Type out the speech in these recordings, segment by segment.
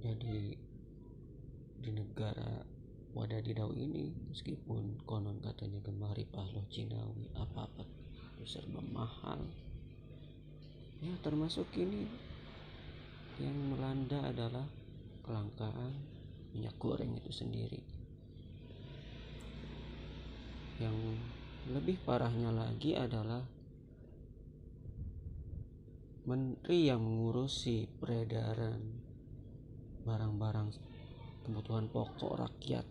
Jadi di negara wadadidau ini, meskipun konon katanya gemari pahlo Cinawi, apa-apa itu serba mahal, ya termasuk ini yang melanda adalah kelangkaan minyak goreng itu sendiri. Yang lebih parahnya lagi adalah menteri yang mengurusi peredaran barang-barang kebutuhan pokok rakyat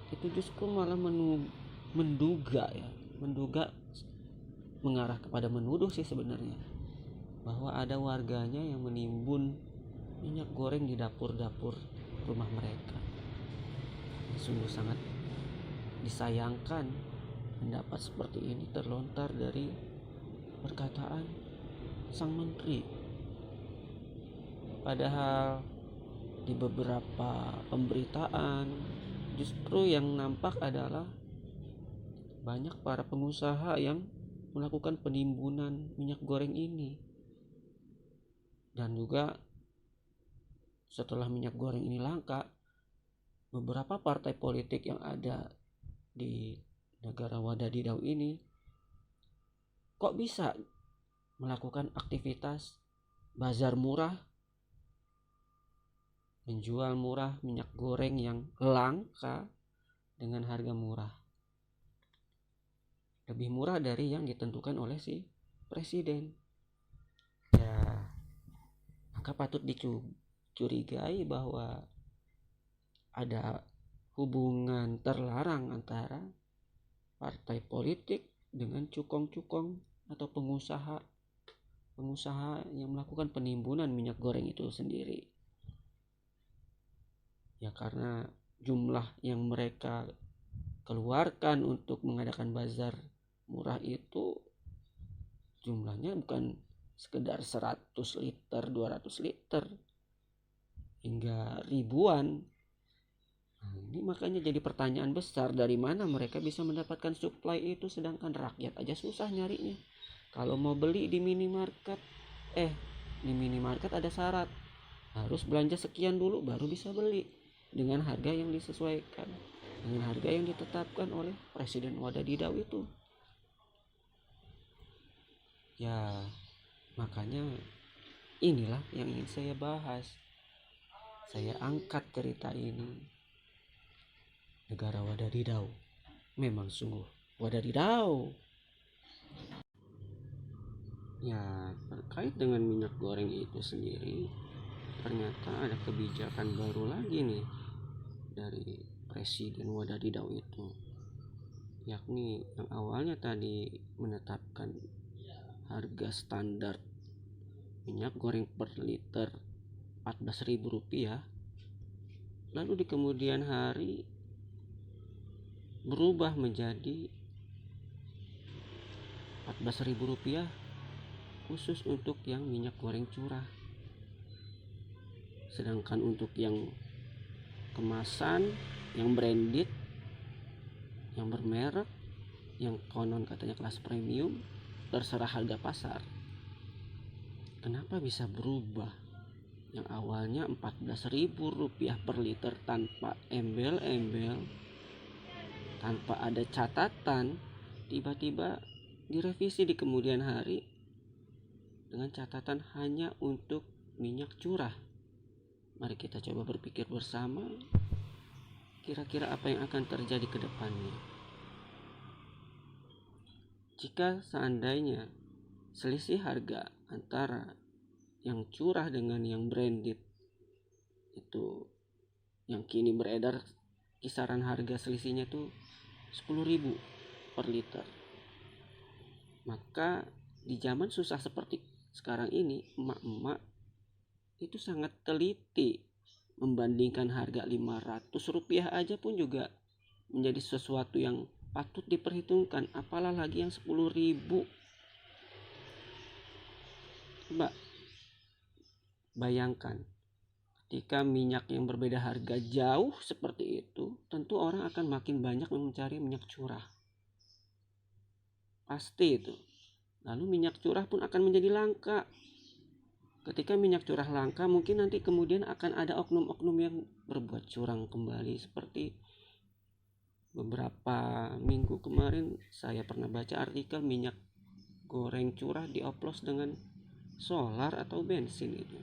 itu justru malah menduga mengarah kepada menuduh sih sebenarnya, bahwa ada warganya yang menimbun minyak goreng di dapur-dapur rumah mereka. Sungguh sangat disayangkan pendapat seperti ini terlontar dari perkataan sang menteri. Padahal di beberapa pemberitaan justru yang nampak adalah banyak para pengusaha yang melakukan penimbunan minyak goreng ini. Dan juga setelah minyak goreng ini langka, beberapa partai politik yang ada di negara wadadidau ini kok bisa melakukan aktivitas bazar murah, menjual murah minyak goreng yang langka dengan harga murah, lebih murah dari yang ditentukan oleh si presiden. Ya, maka patut dicurigai bahwa ada hubungan terlarang antara partai politik dengan cukong-cukong atau pengusaha yang melakukan penimbunan minyak goreng itu sendiri. Ya karena jumlah yang mereka keluarkan untuk mengadakan bazar murah itu jumlahnya bukan sekedar 100 liter, 200 liter, hingga ribuan. Nah, ini makanya jadi pertanyaan besar, dari mana mereka bisa mendapatkan supply itu sedangkan rakyat aja susah nyarinya. Kalau mau beli di minimarket, di minimarket ada syarat, harus belanja sekian dulu baru bisa beli dengan harga yang disesuaikan, dengan harga yang ditetapkan oleh presiden wadadidau itu. Ya, makanya inilah yang ingin saya bahas. Saya angkat cerita ini. Negara wadadidau memang sungguh wadadidau. Ya, terkait dengan minyak goreng itu sendiri, ternyata ada kebijakan baru lagi nih dari presiden wadadidau itu, yakni yang awalnya tadi menetapkan harga standar minyak goreng per liter Rp14.000, lalu di kemudian hari berubah menjadi Rp14.000 khusus untuk yang minyak goreng curah. Sedangkan untuk yang kemasan, yang branded, yang bermerek, yang konon katanya kelas premium, terserah harga pasar. Kenapa bisa berubah? Yang awalnya Rp14.000 per liter tanpa embel-embel, tanpa ada catatan, tiba-tiba direvisi di kemudian hari dengan catatan hanya untuk minyak curah. Mari kita coba berpikir bersama, kira-kira apa yang akan terjadi ke depannya. Jika seandainya selisih harga antara yang curah dengan yang branded itu, yang kini beredar kisaran harga selisihnya itu 10.000 per liter, maka di zaman susah seperti sekarang ini, emak-emak itu sangat teliti membandingkan harga Rp500 aja pun juga menjadi sesuatu yang patut diperhitungkan, apalah lagi yang 10.000. Mbak, bayangkan ketika minyak yang berbeda harga jauh seperti itu, tentu orang akan makin banyak mencari minyak curah, pasti itu. Lalu minyak curah pun akan menjadi langka ketika minyak curah langka, mungkin nanti kemudian akan ada oknum-oknum yang berbuat curang kembali. Seperti beberapa minggu kemarin saya pernah baca artikel minyak goreng curah dioplos dengan solar atau bensin itu.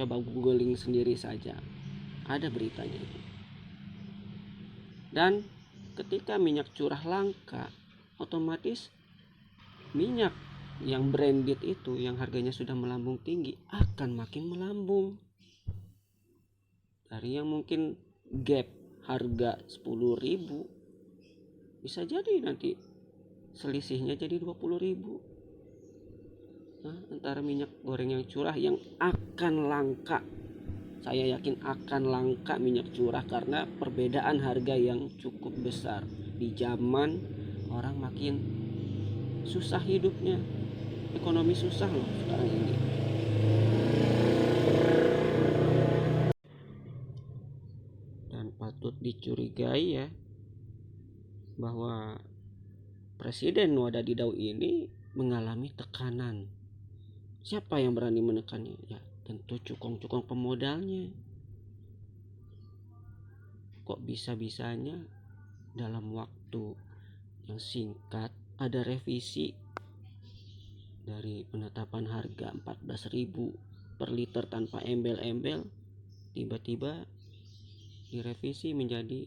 Coba googling sendiri saja, ada beritanya itu. Dan ketika minyak curah langka, otomatis minyak yang branded itu, yang harganya sudah melambung tinggi, akan makin melambung. Dari yang mungkin gap harga 10.000, bisa jadi nanti selisihnya jadi 20.000. Antara minyak goreng yang curah yang akan langka, saya yakin akan langka minyak curah, karena perbedaan harga yang cukup besar di zaman orang makin susah hidupnya, ekonomi susah loh sekarang ini. Dan patut dicurigai ya, bahwa Presiden Wadadidau ini mengalami tekanan. Siapa yang berani menekannya? Ya tentu cukong-cukong pemodalnya. Kok bisa-bisanya dalam waktu yang singkat ada revisi dari penetapan harga 14.000 per liter tanpa embel-embel, tiba-tiba direvisi menjadi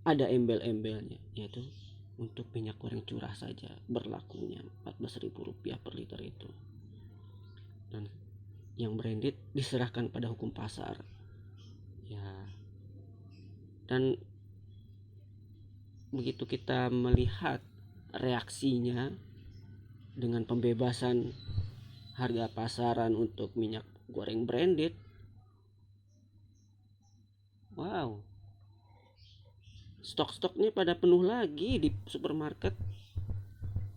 ada embel-embelnya, yaitu untuk minyak goreng curah saja berlakunya Rp14.000 per liter itu. Dan yang branded diserahkan pada hukum pasar. Ya. Dan begitu kita melihat reaksinya dengan pembebasan harga pasaran untuk minyak goreng branded, wow, stok-stoknya pada penuh lagi di supermarket.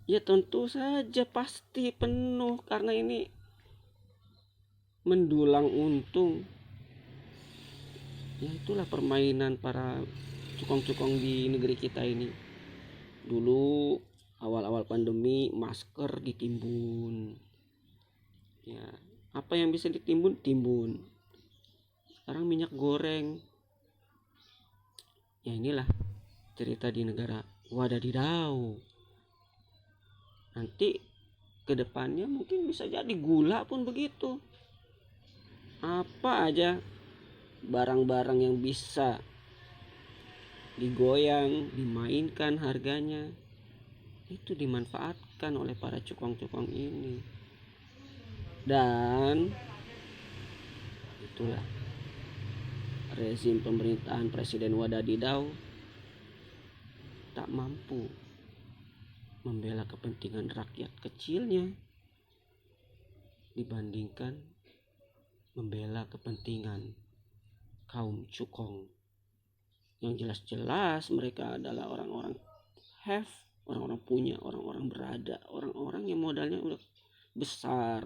Ya tentu saja pasti penuh, karena ini mendulang untung. Ya itulah permainan para cukong-cukong di negeri kita ini. Dulu awal-awal pandemi masker ditimbun. Ya, apa yang bisa ditimbun, timbun. Sekarang minyak goreng. Ya inilah cerita di negara Wadadidau. Nanti kedepannya mungkin bisa jadi gula pun begitu. Apa aja barang-barang yang bisa digoyang, dimainkan harganya, itu dimanfaatkan oleh para cukong-cukong ini. Dan itulah rezim pemerintahan Presiden Wadadidau tak mampu membela kepentingan rakyat kecilnya dibandingkan membela kepentingan kaum cukong yang jelas-jelas mereka adalah orang-orang have, orang-orang punya, orang-orang berada, orang-orang yang modalnya udah besar.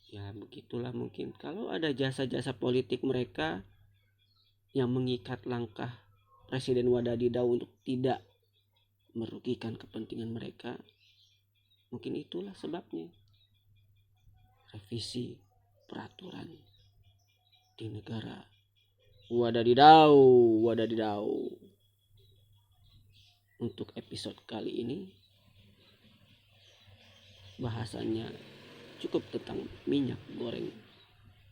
Ya begitulah mungkin kalau ada jasa-jasa politik mereka yang mengikat langkah Presiden Wadadidau untuk tidak merugikan kepentingan mereka, mungkin itulah sebabnya revisi peraturan di negara Wadadidau. Untuk episode kali ini bahasannya cukup tentang minyak goreng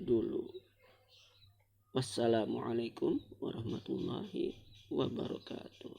dulu. Wassalamualaikum warahmatullahi wabarakatuh.